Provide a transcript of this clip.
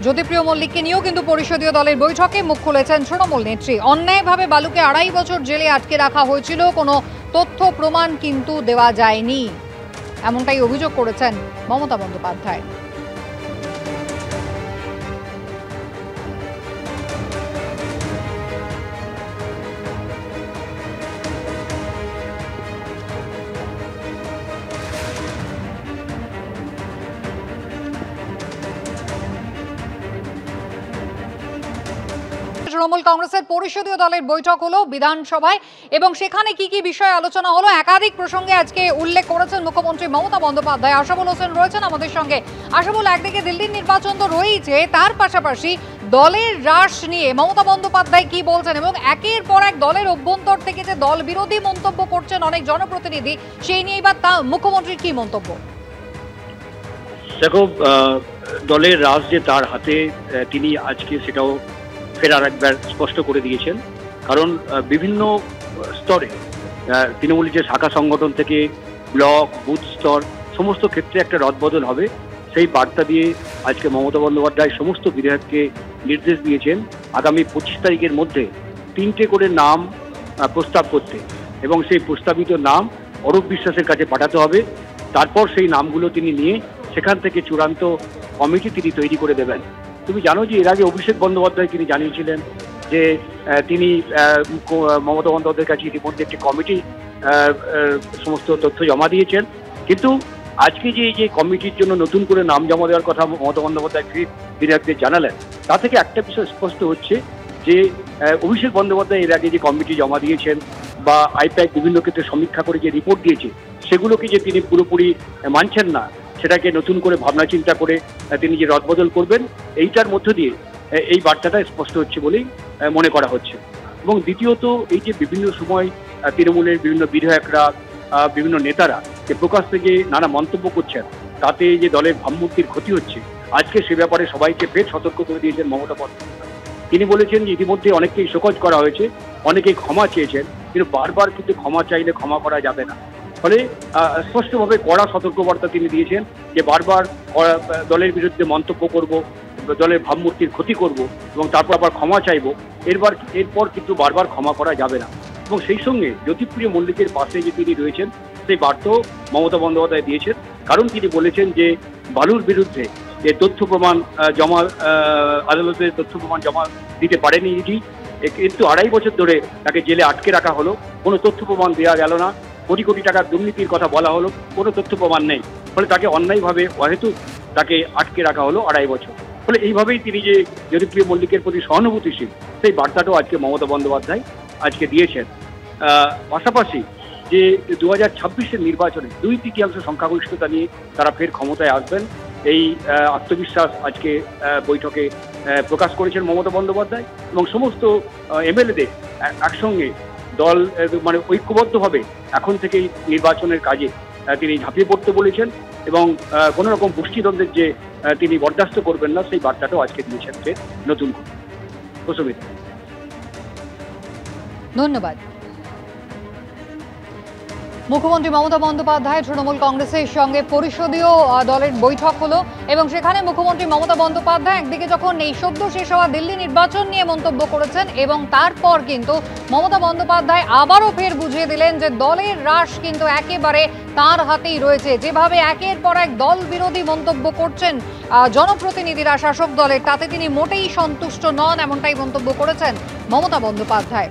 জ্যোতিপ্রিয় মল্লিককে নিয়েও কিন্তু পরিষদীয় দলের বৈঠকে মুখ খুলেছেন তৃণমূল নেত্রী। অন্যায়ভাবে বালুকে 2.5 বছর জেলে আটকে রাখা হয়েছিল, কোনো তথ্য প্রমাণ কিন্তু দেওয়া যায়নি, এমনটাই অভিযোগ করেছেন মমতা বন্দ্যোপাধ্যায়। তৃণমূল কংগ্রেসের পরিষদীয় দলের বৈঠক হলো বিধানসভায় এবং সেখানে কি কি বিষয় আলোচনা হলো একাধিক প্রসঙ্গে আজকে উল্লেখ করেছেন মুখ্যমন্ত্রী মমতা বন্দ্যোপাধ্যায়। আশাবুল হোসেন রয়েছেন আমাদের সঙ্গে। আশাবুল, একদিকে দিল্লির নির্বাচন তো রয়েছে, তার পাশাপাশি দলের হ্রাস নিয়ে মমতা বন্দ্যোপাধ্যায় কি বলছেন এবং একের পর এক দলের অভ্যন্তর থেকে যে দল বিরোধী মন্তব্য করছেন অনেক জনপ্রতিনিধি, সেই নিয়ে এবার মুখ্যমন্ত্রীর কি মন্তব্য? দেখো, দলের রাজ যে তার হাতে, তিনি আজকে সেটাও ফের আর একবার স্পষ্ট করে দিয়েছেন। কারণ বিভিন্ন স্তরে তৃণমূলের যে শাখা সংগঠন থেকে ব্লক, বুথ স্তর, সমস্ত ক্ষেত্রে একটা রদবদল হবে, সেই বার্তা দিয়ে আজকে মমতা বন্দ্যোপাধ্যায় সমস্ত বিধায়ককে নির্দেশ দিয়েছেন আগামী 25 তারিখের মধ্যে 3টে করে নাম প্রস্তাব করতে, এবং সেই প্রস্তাবিত নাম অরূপ বিশ্বাসের কাছে পাঠাতে হবে। তারপর সেই নামগুলো তিনি নিয়ে সেখান থেকে চূড়ান্ত কমিটি তিনি তৈরি করে দেবেন। তুমি জানো যে এর আগে অভিষেক বন্দ্যোপাধ্যায় তিনি জানিয়েছিলেন যে তিনি মমতা বন্দ্যোপাধ্যায়ের কাছে ইতিমধ্যে একটি কমিটি সমস্ত তথ্য জমা দিয়েছেন। কিন্তু আজকে যে কমিটির জন্য নতুন করে নাম জমা দেওয়ার কথা মমতা বন্দ্যোপাধ্যায় বিধায়কদের জানালেন, তা থেকে একটা বিষয় স্পষ্ট হচ্ছে যে অভিষেক বন্দ্যোপাধ্যায় এর আগে যে কমিটি জমা দিয়েছেন বা আইপ্যাক বিভিন্ন ক্ষেত্রে সমীক্ষা করে যে রিপোর্ট দিয়েছে, সেগুলোকে যে তিনি পুরোপুরি মানছেন না, সেটাকে নতুন করে ভাবনা চিন্তা করে তিনি যে রদবদল করবেন, এইটার মধ্য দিয়ে এই বার্তাটা স্পষ্ট হচ্ছে বলেই মনে করা হচ্ছে। এবং দ্বিতীয়ত, এই যে বিভিন্ন সময় তৃণমূলের বিভিন্ন বিধায়করা, বিভিন্ন নেতারা যে প্রকাশ্যে যে নানা মন্তব্য করছেন, তাতে যে দলের ভাবমূর্তির ক্ষতি হচ্ছে, আজকে সে ব্যাপারে সবাইকে ফের সতর্ক করে দিয়েছেন মমতা বন্দ্যোপাধ্যায়। তিনি বলেছেন যে ইতিমধ্যে অনেককেই শোকজ করা হয়েছে, অনেকেই ক্ষমা চেয়েছেন, কিন্তু বারবার কিন্তু ক্ষমা চাইলে ক্ষমা করা যাবে না। ফলে স্পষ্টভাবে কড়া সতর্কবার্তা তিনি দিয়েছেন যে বারবার দলের বিরুদ্ধে মন্তব্য করব, দলের ভাবমূর্তির ক্ষতি করব এবং তারপর আবার ক্ষমা চাইব, এরপর কিন্তু বারবার ক্ষমা করা যাবে না। এবং সেই সঙ্গে জ্যোতিপ্রিয় মল্লিকের পাশে যে তিনি রয়েছেন, সেই বার্তাও মমতা বন্দ্যোপাধ্যায় দিয়েছেন। কারণ তিনি বলেছেন যে বালুর বিরুদ্ধে যে তথ্য প্রমাণ জমা, আদালতে তথ্য প্রমাণ জমা দিতে পারেনি ইডি, কিন্তু 2.5 বছর ধরে তাকে জেলে আটকে রাখা হলো, কোনো তথ্য প্রমাণ দেওয়া গেল না। কোটি কোটি টাকার দুর্নীতির কথা বলা হলো, কোনো তথ্য প্রমাণ নেই। ফলে তাকে অন্যায়ভাবে অহেতুক তাকে আটকে রাখা হলো 2.5 বছর। ফলে এইভাবেই তিনি যে জ্যোতিপ্রিয় মল্লিকের প্রতি সহানুভূতিশীল, সেই বার্তাটাও আজকে মমতা বন্দ্যোপাধ্যায় আজকে দিয়েছেন। পাশাপাশি যে 2026-এর নির্বাচনে 2/3 সংখ্যাগরিষ্ঠতা নিয়ে তারা ফের ক্ষমতায় আসবেন, এই আত্মবিশ্বাস আজকে বৈঠকে প্রকাশ করেছেন মমতা বন্দ্যোপাধ্যায়। এবং সমস্ত এমএলএদের একসঙ্গে দল মানে ঐক্যবদ্ধভাবে এখন থেকেই নির্বাচনের কাজে তিনি ঝাঁপিয়ে পড়তে বলেছেন এবং কোনো রকম গোষ্ঠীদ্বন্দ্বের যে তিনি বরদাস্ত করবেন না, সেই বার্তাটাও আজকে দিয়েছেন যে নতুন করে। ধন্যবাদ। মুখ্যমন্ত্রী মমতা বন্দ্যোপাধ্যায় তৃণমূল কংগ্রেসের সঙ্গে পরিষদীয় দলের বৈঠক হলো এবং সেখানে মুখ্যমন্ত্রী মমতা বন্দ্যোপাধ্যায় একদিকে যখন এই সদ্য শেষ হওয়া দিল্লি নির্বাচন নিয়ে মন্তব্য করেছেন এবং তারপর কিন্তু মমতা বন্দ্যোপাধ্যায় আবারও ফের বুঝিয়ে দিলেন যে দলের হ্রাস কিন্তু একেবারে তার হাতেই রয়েছে। যেভাবে একের পর এক দল বিরোধী মন্তব্য করছেন জনপ্রতিনিধিরা শাসক দলের, তাতে তিনি মোটেই সন্তুষ্ট নন, এমনটাই মন্তব্য করেছেন মমতা বন্দ্যোপাধ্যায়।